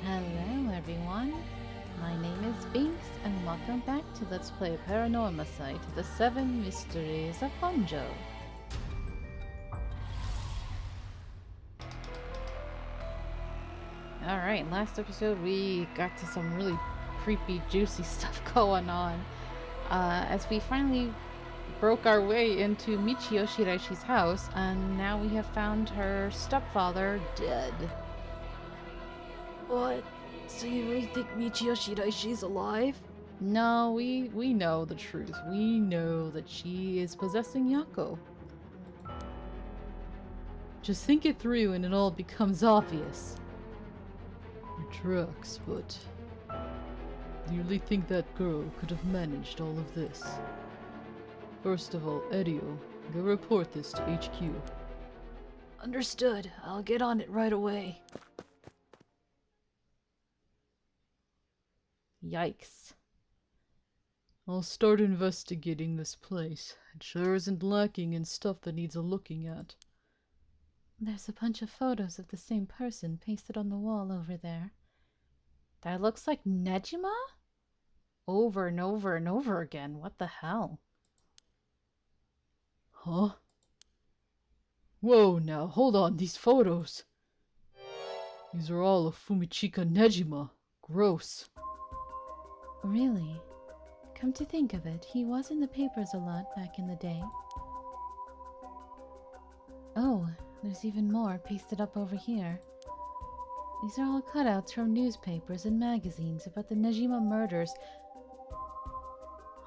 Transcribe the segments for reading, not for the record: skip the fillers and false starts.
Hello everyone, my name is Binks and welcome back to Let's Play Paranormasight, The 7 Mysteries of Honjo. Alright, last episode we got to some really creepy, juicy stuff going on. As we finally broke our way into Michio Shiraishi's house, and now we have found her stepfather dead. What? So you really think Michio Shiraishi's alive? No, we know the truth. We know that she is possessing Yako. Just think it through and it all becomes obvious. It tracks, but do you really think that girl could have managed all of this? First of all, Edio, go report this to HQ. Understood. I'll get on it right away. Yikes. I'll start investigating this place. It sure isn't lacking in stuff that needs a looking at. There's a bunch of photos of the same person pasted on the wall over there. That looks like Nejima? Over and over and over again. What the hell? Huh? Whoa now, hold on, these photos. These are all of Fumichika Nejima. Gross. Really? Come to think of it, he was in the papers a lot back in the day. Oh, there's even more pasted up over here. These are all cutouts from newspapers and magazines about the Nejima murders.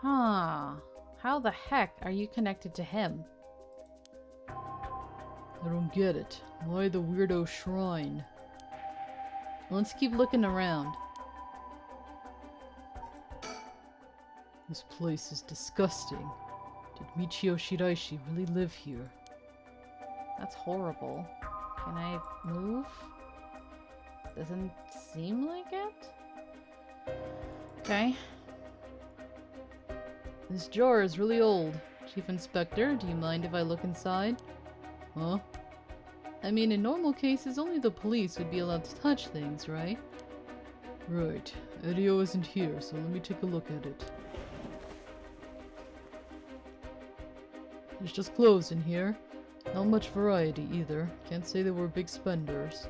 Huh. How the heck are you connected to him? I don't get it. Why the weirdo shrine? Let's keep looking around. This place is disgusting. Did Michio Shiraishi really live here? That's horrible. Can I move? Doesn't seem like it. Okay. This drawer is really old. Chief Inspector, do you mind if I look inside? Huh? I mean, in normal cases, only the police would be allowed to touch things, right? Right. Edio isn't here, so let me take a look at it. There's just clothes in here. Not much variety either. Can't say they were big spenders.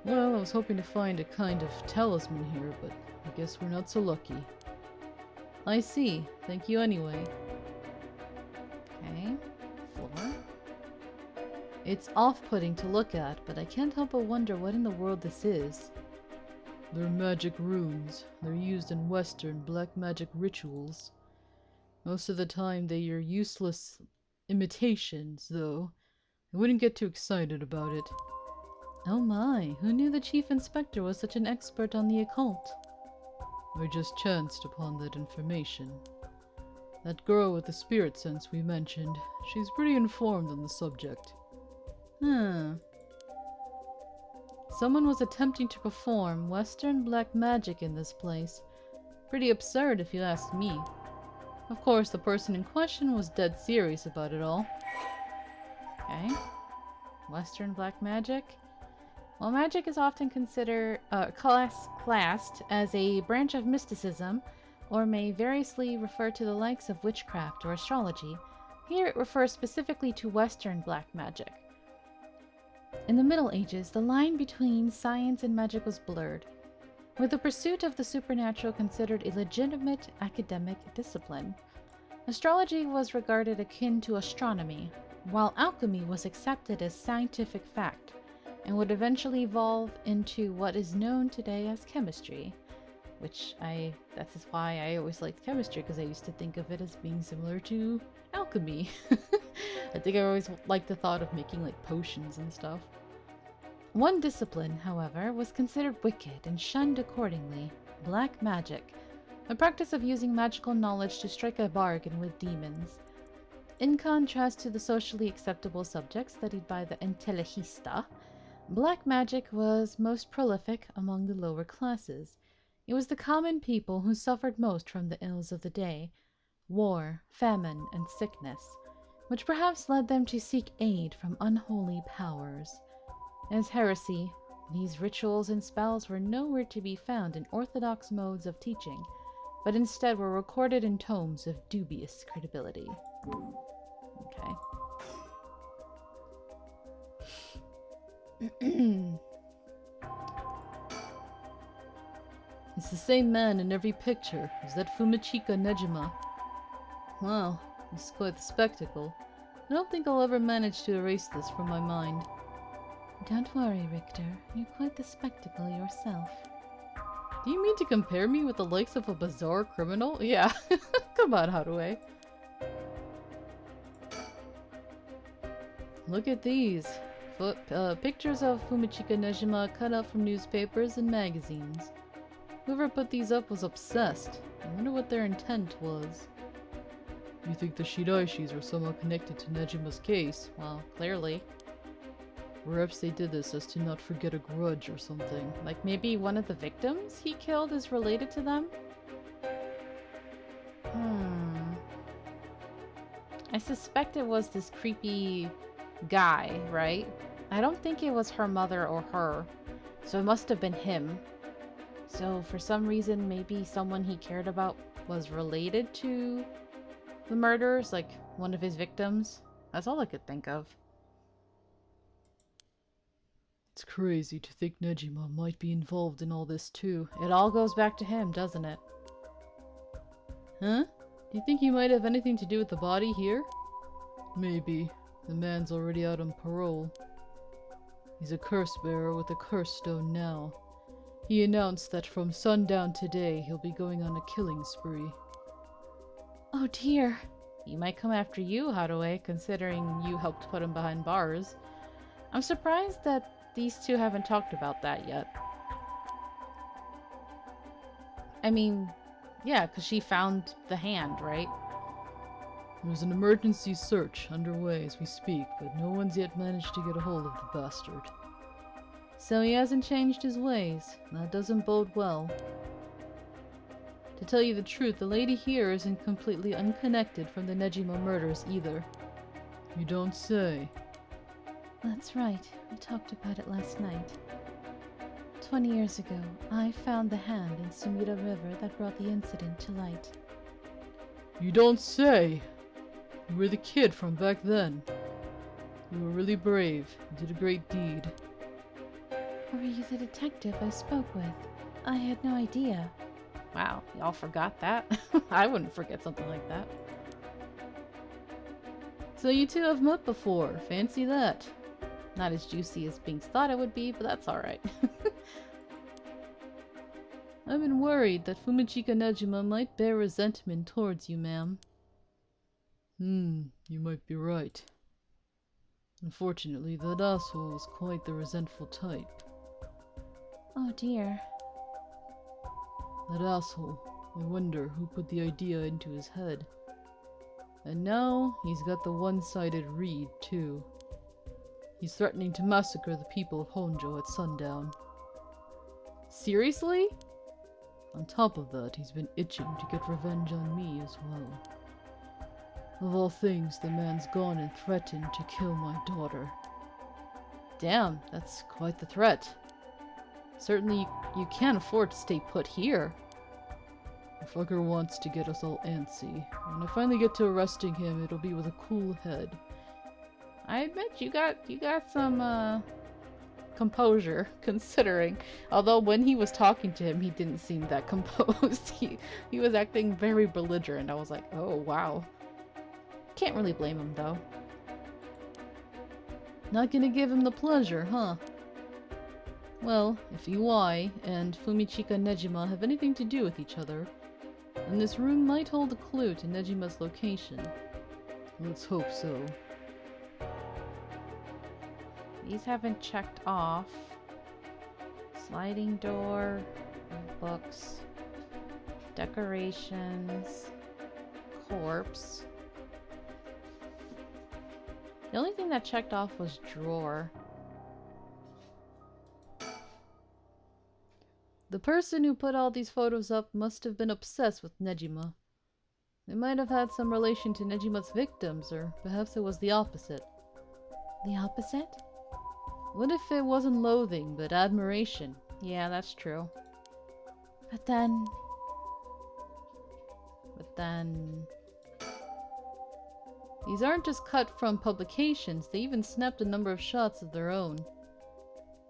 Well, I was hoping to find a kind of talisman here, but I guess we're not so lucky. I see. Thank you anyway. Okay. Floor. It's off-putting to look at, but I can't help but wonder what in the world this is. They're magic runes. They're used in Western black magic rituals. Most of the time they are useless imitations, though. I wouldn't get too excited about it. Oh my, who knew the Chief Inspector was such an expert on the occult? I just chanced upon that information. That girl with the spirit sense we mentioned, she's pretty informed on the subject. Someone was attempting to perform Western black magic in this place. Pretty absurd if you ask me. Of course, the person in question was dead serious about it all. Okay. Western black magic? Well, magic is often considered classed as a branch of mysticism, or may variously refer to the likes of witchcraft or astrology. Here it refers specifically to Western black magic. In the Middle Ages, the line between science and magic was blurred, with the pursuit of the supernatural considered a legitimate academic discipline. Astrology was regarded akin to astronomy, while alchemy was accepted as scientific fact, and would eventually evolve into what is known today as chemistry, that is why I always liked chemistry, because I used to think of it as being similar to alchemy. I think I always liked the thought of making like potions and stuff. One discipline, however, was considered wicked and shunned accordingly: black magic, a practice of using magical knowledge to strike a bargain with demons. In contrast to the socially acceptable subjects studied by the intelligista, black magic was most prolific among the lower classes. It was the common people who suffered most from the ills of the day: war, famine, and sickness, which perhaps led them to seek aid from unholy powers. As heresy, These rituals and spells were nowhere to be found in orthodox modes of teaching, but instead were recorded in tomes of dubious credibility. Okay. It's the same man in every picture. Is that Fumichika Nejima? Wow, it's quite the spectacle. I don't think I'll ever manage to erase this from my mind. Don't worry, Richter. You're quite the spectacle yourself. Do you mean to compare me with the likes of a bizarre criminal? Yeah. Come on, Haruhi. Look at these. Pictures of Fumichika Nejima cut out from newspapers and magazines. Whoever put these up was obsessed. I wonder what their intent was. You think the Shiraishis are somehow connected to Nejima's case? Well, clearly. Perhaps they did this as to not forget a grudge or something. Like maybe one of the victims he killed is related to them? I suspect it was this creepy guy, right? I don't think it was her mother or her. So it must have been him. So for some reason, maybe someone he cared about was related to the murders, like one of his victims. That's all I could think of. It's crazy to think Nejima might be involved in all this too. It all goes back to him, doesn't it? Huh? Do you think he might have anything to do with the body here? Maybe. The man's already out on parole. He's a curse bearer with a curse stone now. He announced that from sundown today he'll be going on a killing spree. Oh dear. He might come after you, Haruhi, considering you helped put him behind bars. I'm surprised that these two haven't talked about that yet. I mean, yeah, because she found the hand, right? There's an emergency search underway as we speak, but no one's yet managed to get a hold of the bastard. So he hasn't changed his ways. That doesn't bode well. To tell you the truth, the lady here isn't completely unconnected from the Nejima murders either. You don't say. That's right. We talked about it last night. 20 years ago, I found the hand in Sumida River that brought the incident to light. You don't say! You were the kid from back then. You were really brave. You did a great deed. Were you the detective I spoke with? I had no idea. Wow, y'all forgot that? I wouldn't forget something like that. So you two have met before. Fancy that. Not as juicy as Binks thought it would be, but that's alright. I've been worried that Fumichika Nejima might bear resentment towards you, ma'am. You might be right. Unfortunately, that asshole is quite the resentful type. Oh dear. That asshole. I wonder who put the idea into his head. And now, he's got the one-sided read, too. He's threatening to massacre the people of Honjo at sundown. Seriously? On top of that, he's been itching to get revenge on me as well. Of all things, the man's gone and threatened to kill my daughter. Damn, that's quite the threat. Certainly, you can't afford to stay put here. The fucker wants to get us all antsy. When I finally get to arresting him, it'll be with a cool head. I admit you got some composure, considering. Although when he was talking to him, he didn't seem that composed. He was acting very belligerent. I was like, oh wow. Can't really blame him though. Not gonna give him the pleasure, huh? Well, if Iwai and Fumichika Nejima have anything to do with each other, then this room might hold a clue to Nejima's location. Let's hope so. These haven't checked off. Sliding door, books, decorations, corpse. The only thing that checked off was drawer. The person who put all these photos up must have been obsessed with Nejima. They might have had some relation to Nejima's victims, or perhaps it was the opposite. The opposite? What if it wasn't loathing, but admiration? Yeah, that's true. But then... These aren't just cut from publications, they even snapped a number of shots of their own.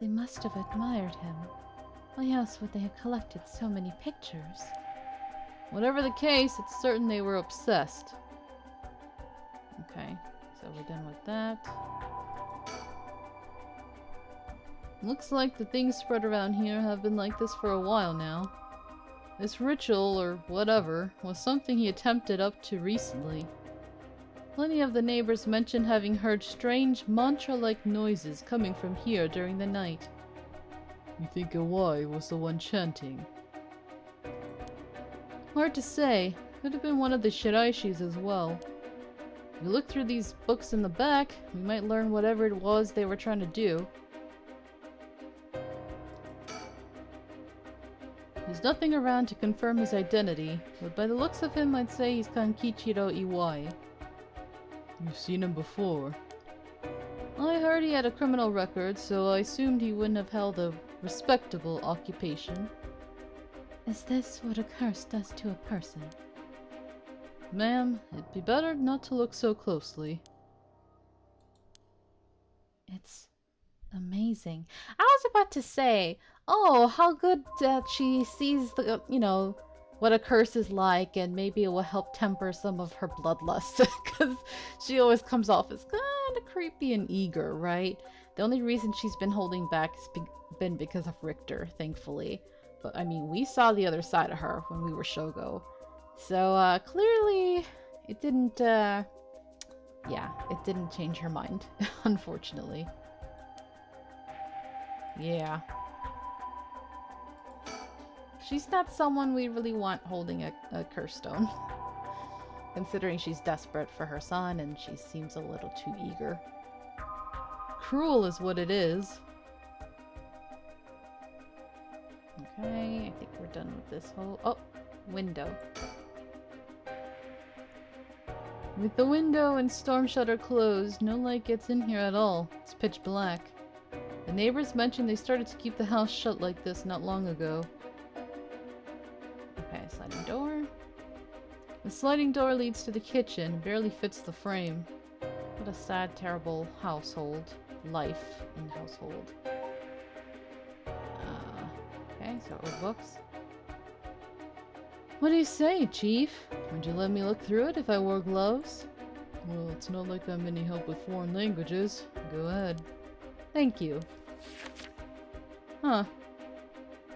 They must have admired him. Why else would they have collected so many pictures? Whatever the case, it's certain they were obsessed. Okay, so we're done with that. Looks like the things spread around here have been like this for a while now. This ritual, or whatever, was something he attempted up to recently. Plenty of the neighbors mentioned having heard strange mantra-like noises coming from here during the night. You think Iwai was the one chanting? Hard to say. Could have been one of the Shiraishis as well. If we look through these books in the back, we might learn whatever it was they were trying to do. There's nothing around to confirm his identity, but by the looks of him I'd say he's Kankichiro Iwai. You've seen him before. I heard he had a criminal record, so I assumed he wouldn't have held a respectable occupation. Is this what a curse does to a person? Ma'am, it'd be better not to look so closely. It's amazing. I was about to say, oh, how good that she sees the, what a curse is like, and maybe it will help temper some of her bloodlust, because she always comes off as kind of creepy and eager, right? The only reason she's been holding back has been because of Richter, thankfully. But, I mean, we saw the other side of her when we were Shogo. So, clearly, it didn't, it didn't change her mind, unfortunately. Yeah. She's not someone we really want holding a curse stone. Considering she's desperate for her son and she seems a little too eager. Cruel is what it is. Okay, I think we're done with this whole... Oh, window. With the window and storm shutter closed, no light gets in here at all. It's pitch black. The neighbors mentioned they started to keep the house shut like this not long ago. Okay, sliding door. The sliding door leads to the kitchen and barely fits the frame. What a sad, terrible household. Life in household. Okay, so old books. What do you say, Chief? Would you let me look through it if I wore gloves? Well, it's not like I'm any help with foreign languages. Go ahead. Thank you. Huh.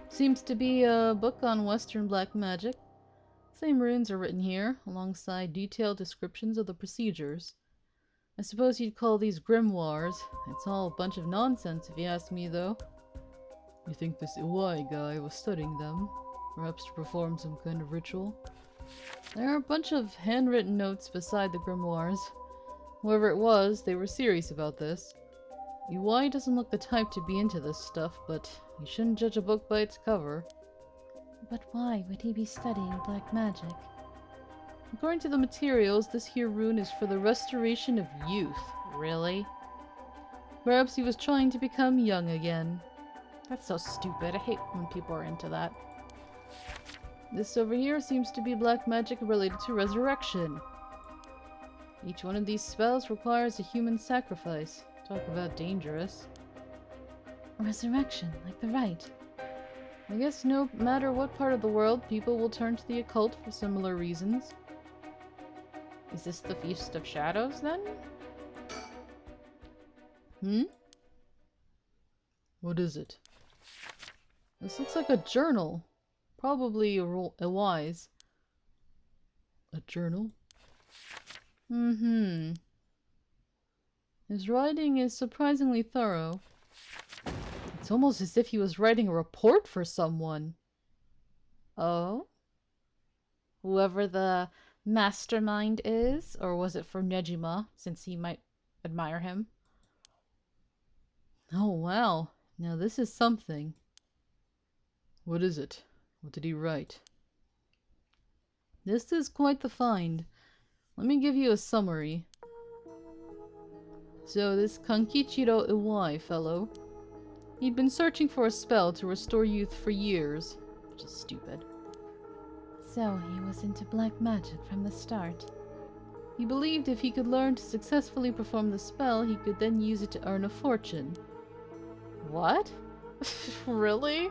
Seems to be a book on Western black magic. Same runes are written here, alongside detailed descriptions of the procedures. I suppose you'd call these grimoires. It's all a bunch of nonsense if you ask me, though. You think this Iwai guy was studying them? Perhaps to perform some kind of ritual? There are a bunch of handwritten notes beside the grimoires. Whoever it was, they were serious about this. Iwai doesn't look the type to be into this stuff, but you shouldn't judge a book by its cover. But why would he be studying black magic? According to the materials, this here rune is for the restoration of youth. Really? Perhaps he was trying to become young again. That's so stupid. I hate when people are into that. This over here seems to be black magic related to resurrection. Each one of these spells requires a human sacrifice. Talk about dangerous. Resurrection, like the rite. I guess no matter what part of the world, people will turn to the occult for similar reasons. Is this the Feast of Shadows, then? What is it? This looks like a journal. Probably a wise. A journal? His writing is surprisingly thorough. It's almost as if he was writing a report for someone. Oh? Whoever the mastermind is? Or was it for Nejima, since he might admire him? Oh, wow. Now this is something. What is it? What did he write? This is quite the find. Let me give you a summary. So this Kankichiro Iwai fellow He'd been searching for a spell to restore youth for years. Which is stupid. So he was into black magic from the start. He believed if he could learn to successfully perform the spell, he could then use it to earn a fortune. What? Really?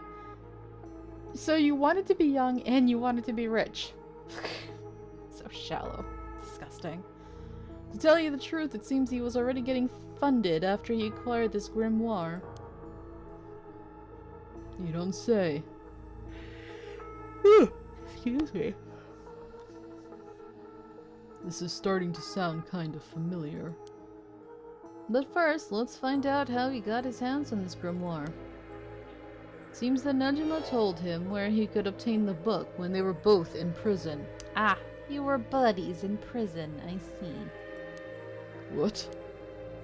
So you wanted to be young and you wanted to be rich. So shallow. Disgusting. To tell you the truth, it seems he was already getting funded after he acquired this grimoire. You don't say. Excuse me. This is starting to sound kind of familiar. But first, let's find out how he got his hands on this grimoire. Seems that Nejima told him where he could obtain the book when they were both in prison. Ah, you were buddies in prison, I see. What?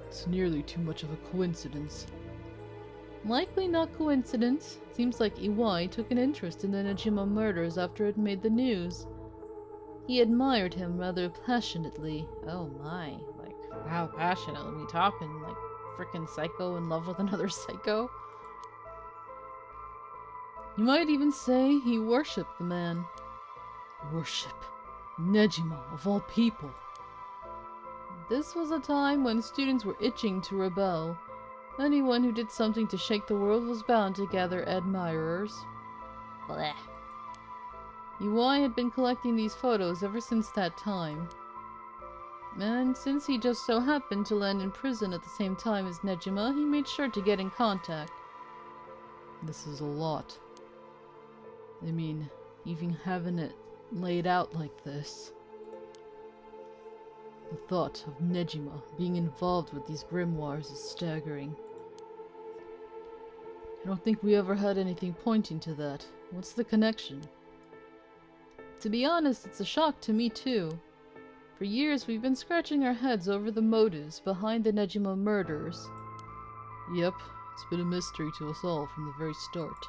It's nearly too much of a coincidence. Likely not coincidence. Seems like Iwai took an interest in the Nejima murders after it made the news. He admired him rather passionately. Oh my, like, how passionate are we talking? Like, frickin' psycho in love with another psycho? You might even say he worshipped the man. Worship. Nejima, of all people. This was a time when students were itching to rebel. Anyone who did something to shake the world was bound to gather admirers. Blech. Iwai had been collecting these photos ever since that time. And since he just so happened to land in prison at the same time as Nejima, he made sure to get in contact. This is a lot. I mean, even having it laid out like this. The thought of Nejima being involved with these grimoires is staggering. I don't think we ever had anything pointing to that. What's the connection? To be honest, it's a shock to me too. For years we've been scratching our heads over the motives behind the Nejima murders. Yep, it's been a mystery to us all from the very start.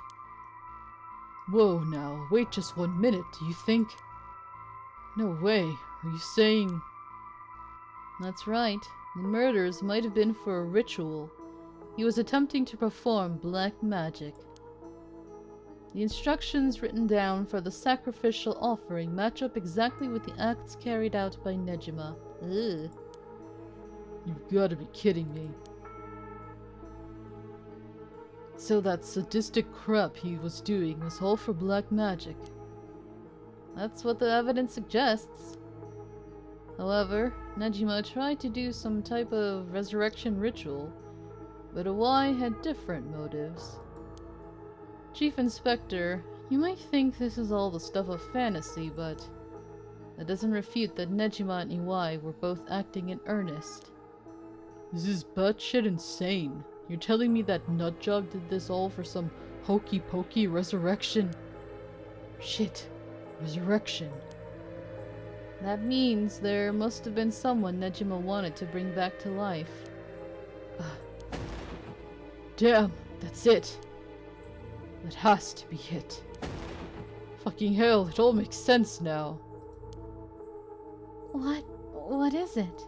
Whoa now, wait just 1 minute, do you think? No way, are you saying... That's right, the murders might have been for a ritual. He was attempting to perform black magic. The instructions written down for the sacrificial offering match up exactly with the acts carried out by Nejima. Ugh. You've got to be kidding me. So that sadistic crap he was doing was all for black magic. That's what the evidence suggests. However, Nejima tried to do some type of resurrection ritual, but Iwai had different motives. Chief Inspector, you might think this is all the stuff of fantasy, but that doesn't refute that Nejima and Iwai were both acting in earnest. This is batshit insane. You're telling me that nutjob did this all for some hokey-pokey resurrection? Shit. Resurrection. That means there must have been someone Nejima wanted to bring back to life. Damn, that's it. That has to be it. Fucking hell, it all makes sense now. What is it?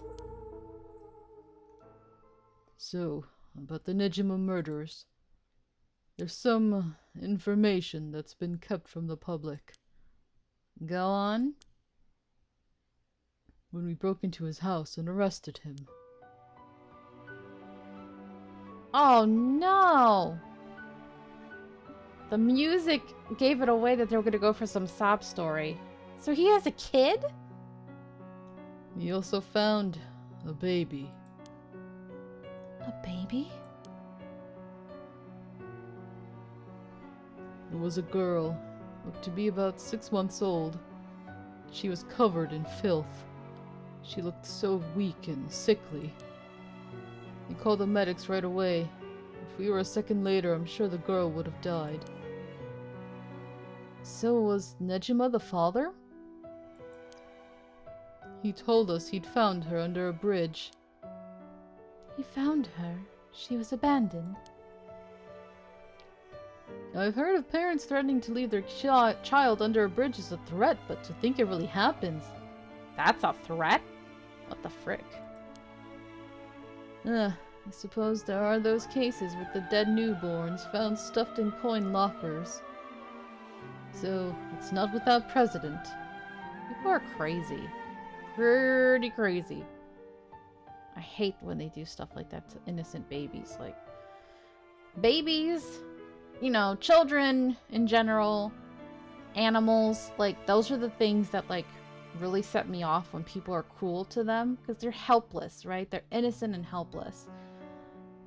So, about the Nejima murders. There's some information that's been kept from the public. Go on. When we broke into his house and arrested him. Oh no! The music gave it away that they were gonna go for some sob story. So he has a kid? We also found a baby. A baby? It was a girl, looked to be about 6 months old. She was covered in filth. She looked so weak and sickly. We called the medics right away. If we were a second later, I'm sure the girl would have died. So was Nejima the father? He told us he'd found her under a bridge. He found her. She was abandoned. I've heard of parents threatening to leave their child under a bridge as a threat, but to think it really happens. That's a threat? What the frick? I suppose there are those cases with the dead newborns found stuffed in coin lockers. So, it's not without precedent. People are crazy. Pretty crazy. I hate when they do stuff like that to innocent babies. Like, babies, you know, children in general, animals, like, those are the things that, like, really set me off when people are cruel to them. Because they're helpless, right? They're innocent and helpless.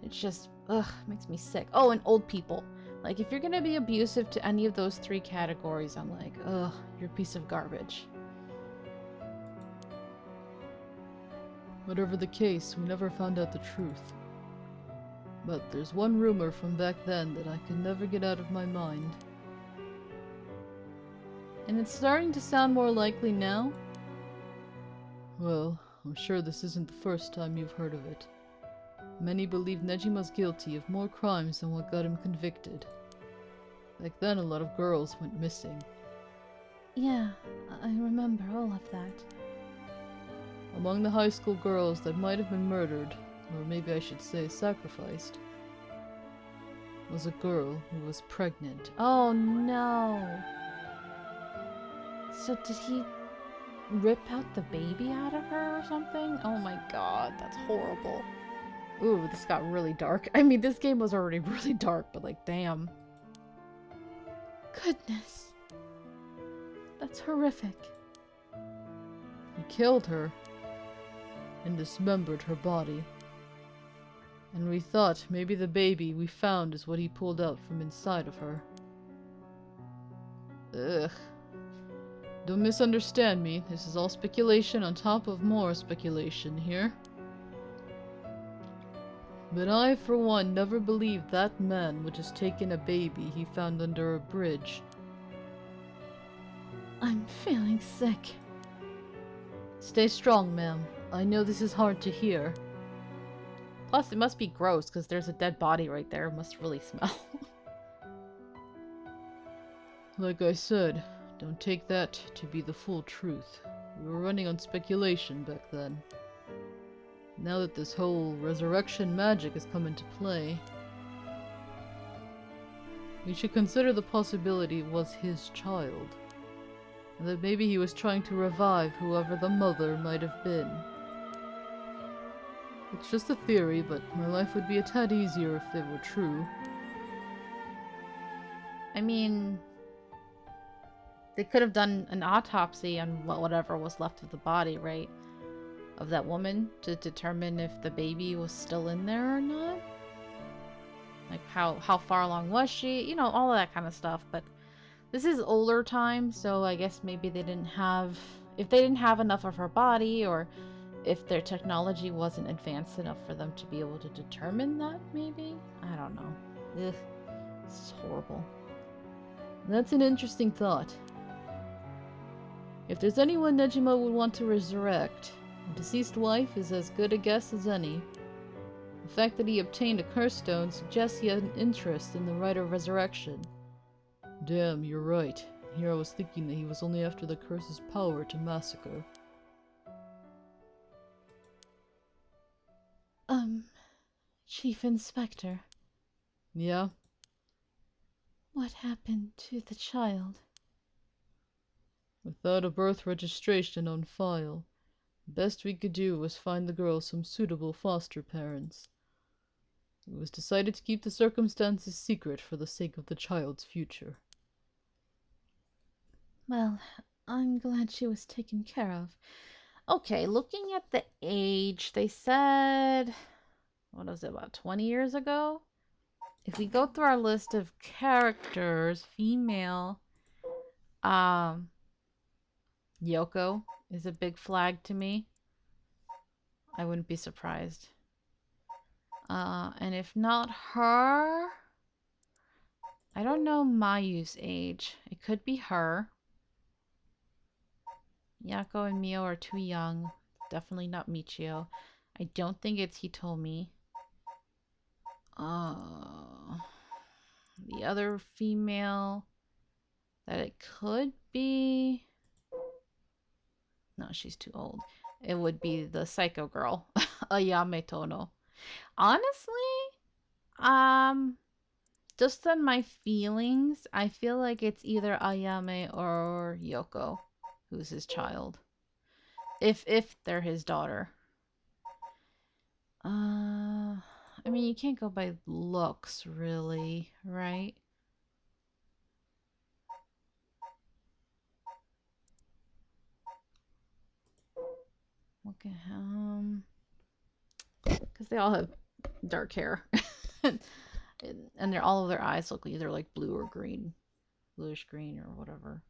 It's just, ugh, makes me sick. Oh, and old people. Like, if you're gonna be abusive to any of those three categories, I'm like, ugh, you're a piece of garbage. Whatever the case, we never found out the truth. But there's one rumor from back then that I could never get out of my mind. And it's starting to sound more likely now. Well, I'm sure this isn't the first time you've heard of it. Many believe Nejima's guilty of more crimes than what got him convicted. Back then, a lot of girls went missing. Yeah, I remember all of that. Among the high school girls that might have been murdered, or maybe I should say sacrificed, was a girl who was pregnant. Oh no. So did he rip out the baby out of her or something? Oh my god, that's horrible. Ooh, this got really dark. I mean, this game was already really dark, but like, damn. Goodness. That's horrific. He killed her and dismembered her body. And we thought maybe the baby we found is what he pulled out from inside of her. Ugh. Don't misunderstand me. This is all speculation on top of more speculation here. But I, for one, never believed that man would just take in a baby he found under a bridge. I'm feeling sick. Stay strong, ma'am. I know this is hard to hear. Plus, it must be gross because there's a dead body right there. It must really smell. Like I said, don't take that to be the full truth. We were running on speculation back then. Now that this whole resurrection magic has come into play, we should consider the possibility it was his child. And that maybe he was trying to revive whoever the mother might have been. It's just a theory, but my life would be a tad easier if it were true. I mean, they could have done an autopsy on whatever was left of the body, right? Of that woman to determine if the baby was still in there or not. Like how far along was she? You know, all of that kind of stuff. But this is older time, so I guess maybe they didn't have... If they didn't have enough of her body, or if their technology wasn't advanced enough for them to be able to determine that, maybe? I don't know. Ugh. This is horrible. That's an interesting thought. If there's anyone Nejima would want to resurrect, a deceased wife is as good a guess as any. The fact that he obtained a curse stone suggests he had an interest in the rite of resurrection. Damn, you're right. Here I was thinking that he was only after the curse's power to massacre. Chief Inspector. Yeah? What happened to the child? Without a birth registration on file, the best we could do was find the girl some suitable foster parents. It was decided to keep the circumstances secret for the sake of the child's future. Well, I'm glad she was taken care of. Okay, looking at the age, they said... What was it, about 20 years ago? If we go through our list of characters, female... Yoko is a big flag to me. I wouldn't be surprised. And if not her... I don't know Mayu's age. It could be her. Yako and Mio are too young. Definitely not Michio. I don't think it's Hitomi. The other female that it could be... No, she's too old. It would be the psycho girl, Ayame Tono. Honestly, um, just on my feelings, I feel like it's either Ayame or Yoko, who's his child. If they're his daughter. I mean, you can't go by looks, really, right? Okay, because they all have dark hair, and they're all of their eyes look either like blue or green, bluish green or whatever.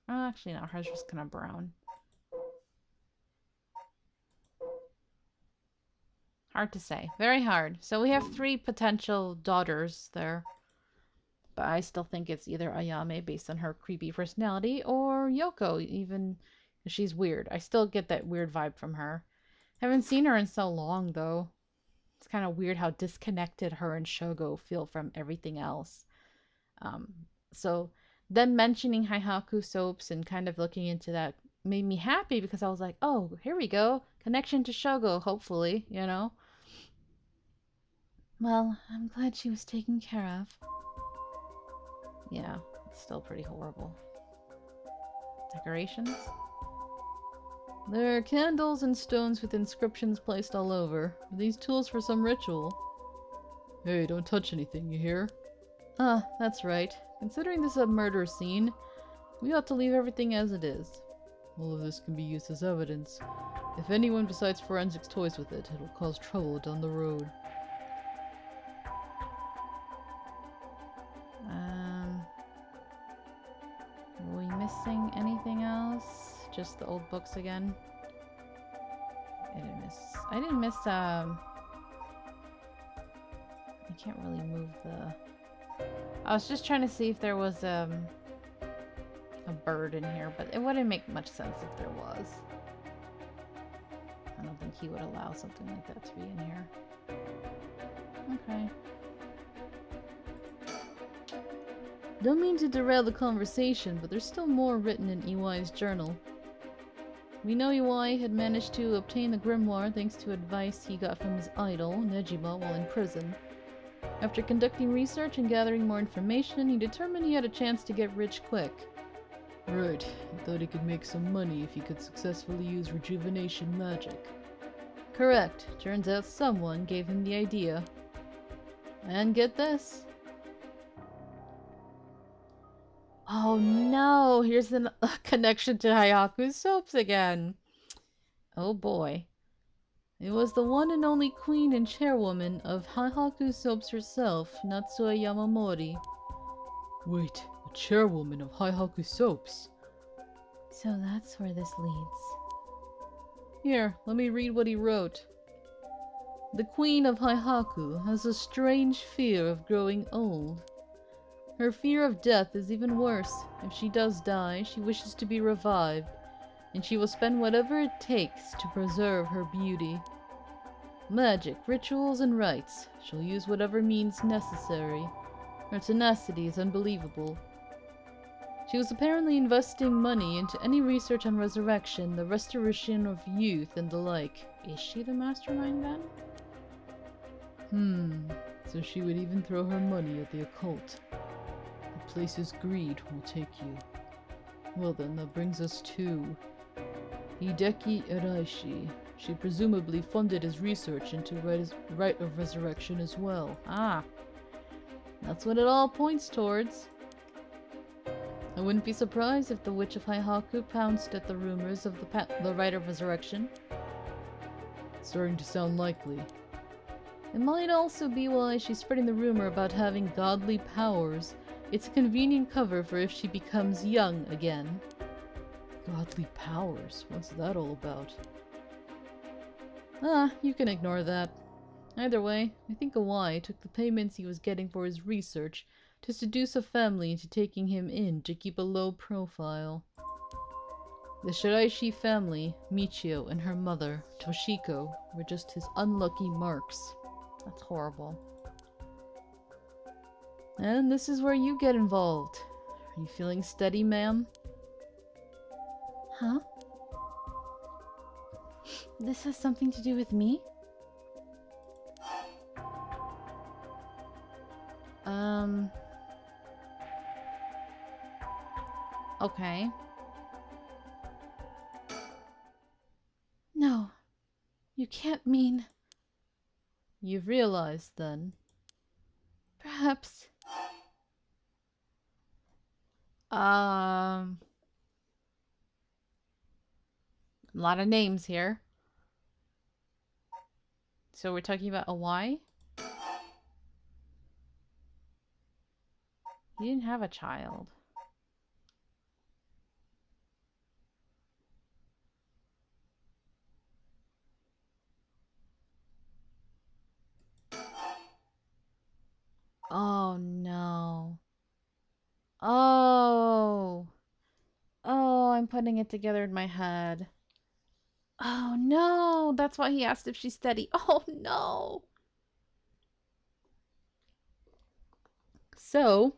Oh, actually, no, hers was kind of brown. Hard to say. Very hard. So we have three potential daughters there. But I still think it's either Ayame based on her creepy personality or Yoko, even if she's weird. I still get that weird vibe from her. Haven't seen her in so long, though. It's kind of weird how disconnected her and Shogo feel from everything else. Um, so them mentioning Haihaku soaps and kind of looking into that made me happy because I was like, oh, here we go. Connection to Shogo, hopefully, you know? Well, I'm glad she was taken care of. Yeah, it's still pretty horrible. Decorations? There are candles and stones with inscriptions placed all over. Are these tools for some ritual? Hey, don't touch anything, you hear? Ah, that's right. Considering this a murder scene, we ought to leave everything as it is. All of this can be used as evidence. If anyone besides forensics toys with it, it'll cause trouble down the road. Are we missing anything else? Just the old books again? I didn't miss, I can't really move the... I was just trying to see if there was, a bird in here, but it wouldn't make much sense if there was. I don't think he would allow something like that to be in here. Okay. Don't mean to derail the conversation, but there's still more written in EY's journal. We know EY had managed to obtain the grimoire thanks to advice he got from his idol, Nejima, while in prison. After conducting research and gathering more information, he determined he had a chance to get rich quick. Right, he thought he could make some money if he could successfully use rejuvenation magic. Correct. Turns out someone gave him the idea. And get this. Oh no, here's a connection to Hayaku's soaps again. Oh boy. It was the one and only queen and chairwoman of Hayaku Soaps herself, Natsuo Yamamori. Wait, a chairwoman of Hayaku Soaps? So that's where this leads. Here, let me read what he wrote. The queen of Haihaku has a strange fear of growing old. Her fear of death is even worse. If she does die, she wishes to be revived, and she will spend whatever it takes to preserve her beauty. Magic, rituals, and rites. She'll use whatever means necessary. Her tenacity is unbelievable. She was apparently investing money into any research on resurrection, the restoration of youth, and the like. Is she the mastermind then? So she would even throw her money at the occult. The place's greed will take you. Well then, that brings us to Hideki Eraishi. She presumably funded his research into Rite of Resurrection as well. Ah, that's what it all points towards. I wouldn't be surprised if the Witch of Haihaku pounced at the rumors of the Rite of Resurrection. It's starting to sound likely. It might also be why she's spreading the rumor about having godly powers. It's a convenient cover for if she becomes young again. Godly powers? What's that all about? Ah, you can ignore that. Either way, I think Awai took the payments he was getting for his research to seduce a family into taking him in to keep a low profile. The Shiraishi family, Michio and her mother, Toshiko, were just his unlucky marks. That's horrible. And this is where you get involved. Are you feeling steady, ma'am? Huh? This has something to do with me? Okay. No, you can't mean... You've realized, then. Perhaps... A lot of names here. So we're talking about a Y? You didn't have a child. Oh, no. Oh. Oh, I'm putting it together in my head. Oh, no. That's why he asked if she's steady. Oh, no. So,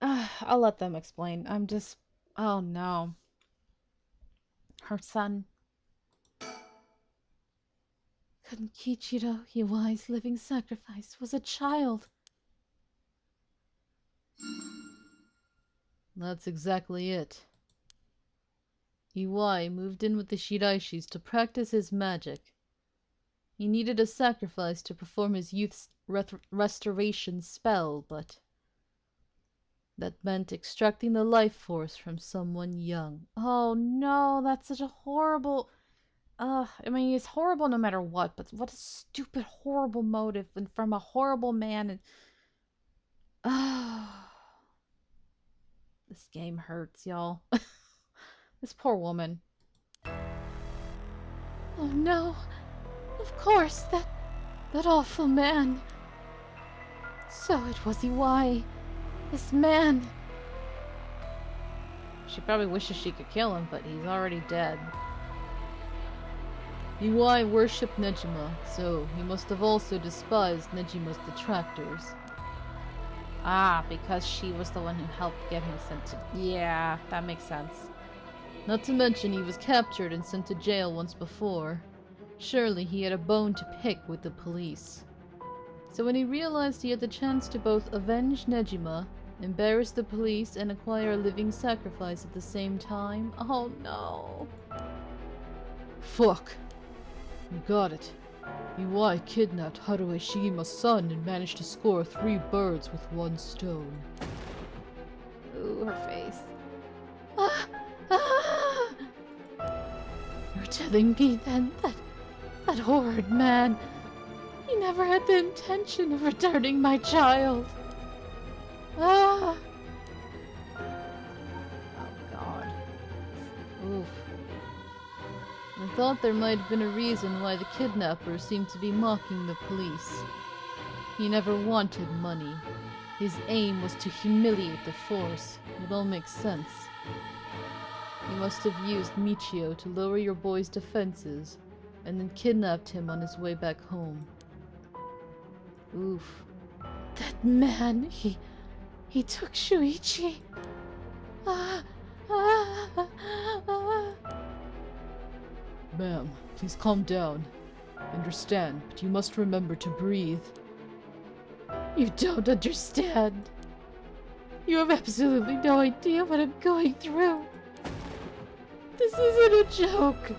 I'll let them explain. I'm just... Oh, no. Her son. Kankichiro Iwai's living sacrifice was a child. That's exactly it. Iwai moved in with the Shiraishis to practice his magic. He needed a sacrifice to perform his youth's restoration spell, but that meant extracting the life force from someone young. Oh no, that's such a horrible... I mean, it's horrible no matter what, but what a stupid, horrible motive and from a horrible man and... This game hurts, y'all. This poor woman. Oh no, of course, that awful man. So it was Iwai. This man. She probably wishes she could kill him, but he's already dead. Iwai worshipped Nejima, so he must have also despised Nejima's detractors. Ah, because she was the one who helped get him sent to... Yeah, that makes sense. Not to mention he was captured and sent to jail once before. Surely he had a bone to pick with the police. So when he realized he had the chance to both avenge Nejima, embarrass the police, and acquire a living sacrifice at the same time... Oh no! Fuck! You got it. Iwai kidnapped Haruo Shigima's son and managed to score 3 birds with 1 stone. Ooh, her face. Ah! Ah! You're telling me then that horrid man, he never had the intention of returning my child. Ah! Oh god. Oof. I thought there might have been a reason why the kidnapper seemed to be mocking the police. He never wanted money. His aim was to humiliate the force. It all makes sense. He must have used Michio to lower your boy's defenses, and then kidnapped him on his way back home. Oof. That man, he took Shuichi. Ah! Ah! Ah! Ma'am, please calm down. I understand, but you must remember to breathe. You don't understand. You have absolutely no idea what I'm going through. This isn't a joke.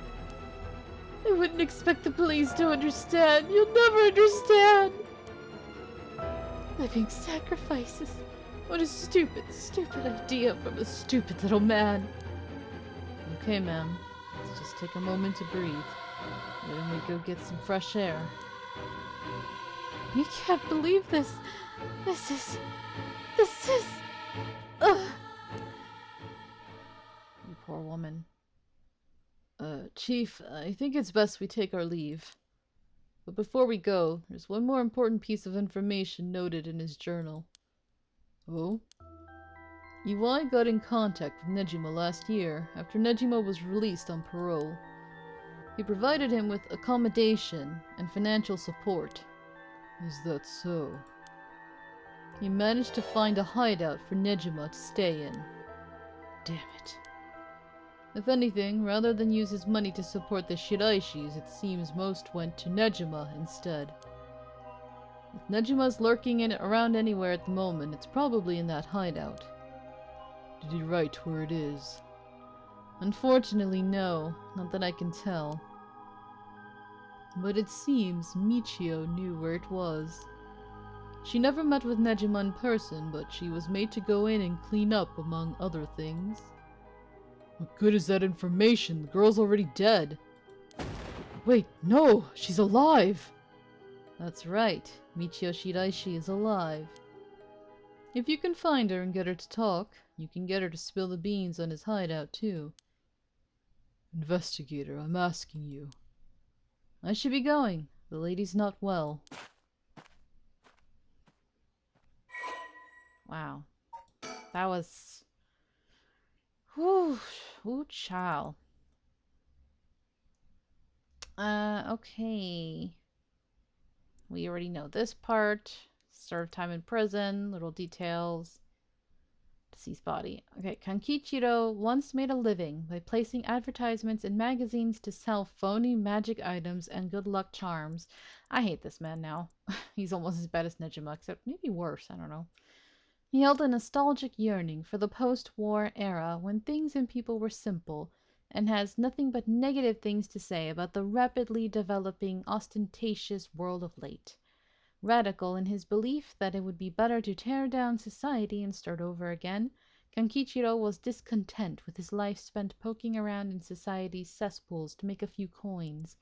I wouldn't expect the police to understand. You'll never understand. Living sacrifices. What a stupid, stupid idea from a stupid little man. Okay, ma'am. Let's just take a moment to breathe. Why don't we go get some fresh air? You can't believe this. This is... Ugh. You poor woman. Chief, I think it's best we take our leave. But before we go, there's one more important piece of information noted in his journal. Oh? Iwai got in contact with Nejima last year, after Nejima was released on parole. He provided him with accommodation and financial support. Is that so? He managed to find a hideout for Nejima to stay in. Damn it. If anything, rather than use his money to support the Shiraishis, it seems most went to Nejima instead. If Nejima's lurking around anywhere at the moment, it's probably in that hideout. Did he write where it is? Unfortunately, no. Not that I can tell. But it seems Michio knew where it was. She never met with Nejima in person, but she was made to go in and clean up, among other things. What good is that information? The girl's already dead. Wait, no! She's alive! That's right. Michio Shiraishi is alive. If you can find her and get her to talk, you can get her to spill the beans on his hideout, too. Investigator, I'm asking you. I should be going. The lady's not well. Wow. That was... Whew. Ooh, chow. Okay. We already know this part. Served time in prison. Little details. Deceased body. Okay, Kankichiro once made a living by placing advertisements in magazines to sell phony magic items and good luck charms. I hate this man now. He's almost as bad as Nejima, except maybe worse, I don't know. He held a nostalgic yearning for the post-war era when things and people were simple, and has nothing but negative things to say about the rapidly developing, ostentatious world of late. Radical in his belief that it would be better to tear down society and start over again, Kankichiro was discontent with his life spent poking around in society's cesspools to make a few coins.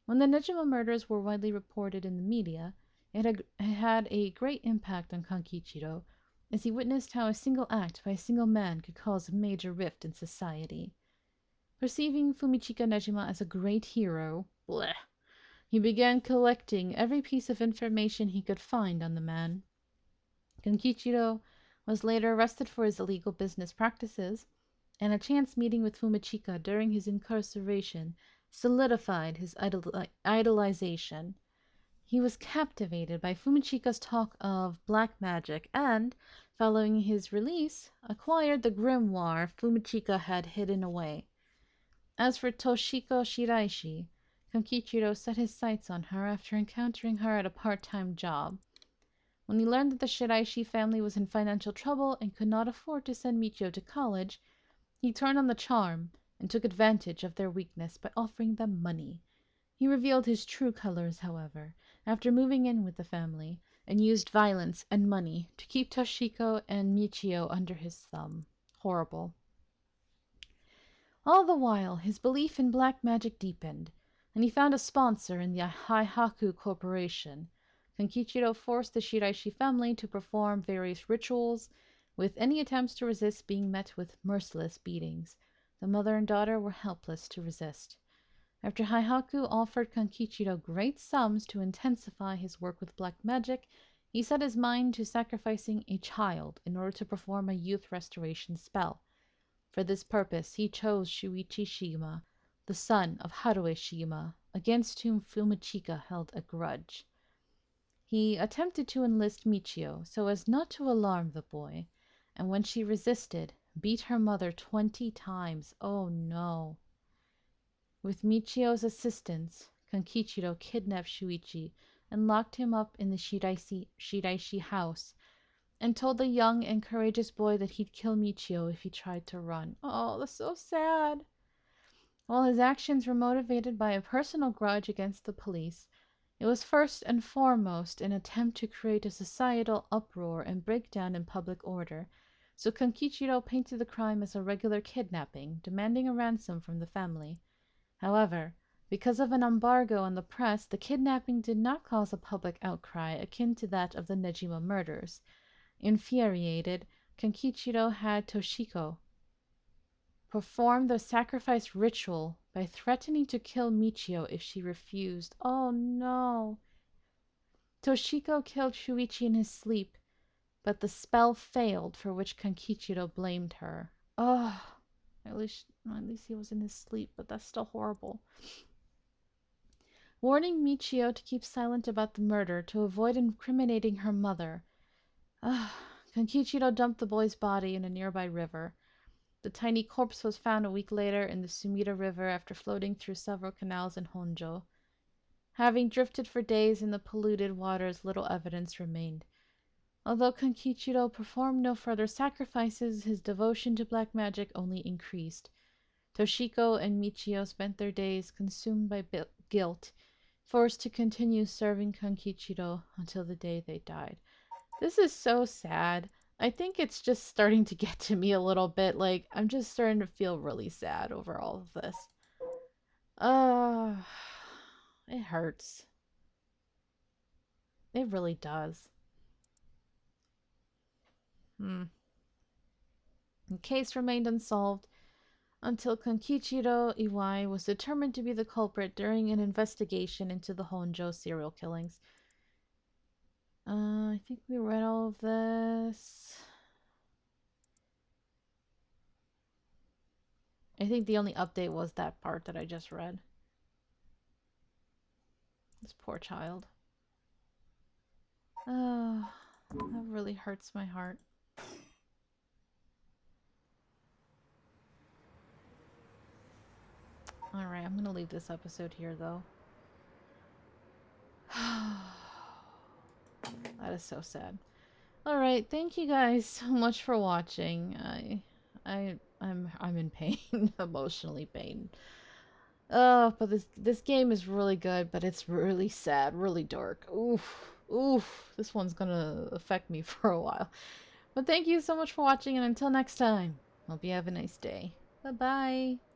When the Nejima murders were widely reported in the media, it had a great impact on Kankichiro, as he witnessed how a single act by a single man could cause a major rift in society. Perceiving Fumichika Nejima as a great hero, bleh, he began collecting every piece of information he could find on the man. Kankichiro was later arrested for his illegal business practices, and a chance meeting with Fumichika during his incarceration solidified his idolization. He was captivated by Fumichika's talk of black magic and, following his release, acquired the grimoire Fumichika had hidden away. As for Toshiko Shiraishi, Kankichiro set his sights on her after encountering her at a part-time job. When he learned that the Shiraishi family was in financial trouble and could not afford to send Michio to college, he turned on the charm and took advantage of their weakness by offering them money. He revealed his true colors, however, after moving in with the family, and used violence and money to keep Toshiko and Michio under his thumb. Horrible. All the while, his belief in black magic deepened, and he found a sponsor in the Haihaku Corporation. Kankichiro forced the Shiraishi family to perform various rituals, with any attempts to resist being met with merciless beatings. The mother and daughter were helpless to resist. After Haihaku offered Kankichiro great sums to intensify his work with black magic, he set his mind to sacrificing a child in order to perform a youth restoration spell. For this purpose, he chose Shuichi Shima, the son of Harue Shima, against whom Fumichika held a grudge. He attempted to enlist Michio so as not to alarm the boy, and when she resisted, beat her mother 20 times. Oh no. With Michio's assistance, Kankichiro kidnapped Shuichi and locked him up in the Shiraishi house, and told the young and courageous boy that he'd kill Michio if he tried to run. Oh, that's so sad. While his actions were motivated by a personal grudge against the police, it was first and foremost an attempt to create a societal uproar and breakdown in public order, so Kankichiro painted the crime as a regular kidnapping, demanding a ransom from the family. However, because of an embargo on the press, the kidnapping did not cause a public outcry akin to that of the Nejima murders. Infuriated, Kankichiro had Toshiko perform the sacrifice ritual by threatening to kill Michio if she refused. Oh no! Toshiko killed Shuichi in his sleep, but the spell failed, for which Kankichiro blamed her. Oh, at least he was in his sleep, but that's still horrible. Warning Michio to keep silent about the murder to avoid incriminating her mother, Kankichiro dumped the boy's body in a nearby river. The tiny corpse was found a week later in the Sumida River after floating through several canals in Honjo. Having drifted for days in the polluted waters, little evidence remained. Although Kankichiro performed no further sacrifices, his devotion to black magic only increased. Toshiko and Michio spent their days consumed by guilt, forced to continue serving Kankichiro until the day they died. This is so sad. I think it's just starting to get to me a little bit. Like, I'm just starting to feel really sad over all of this. Uh, it hurts. It really does. Hmm. The case remained unsolved until Kankichiro Iwai was determined to be the culprit during an investigation into the Honjo serial killings. I think we read all of this. I think the only update was that part that I just read. This poor child. Oh, that really hurts my heart. Alright, I'm gonna leave this episode here though. That is so sad. Alright, thank you guys so much for watching. I'm in pain, emotionally pain. Oh, but this game is really good, but it's really sad, really dark. Oof, oof. This one's gonna affect me for a while. But thank you so much for watching, and until next time, hope you have a nice day. Bye bye.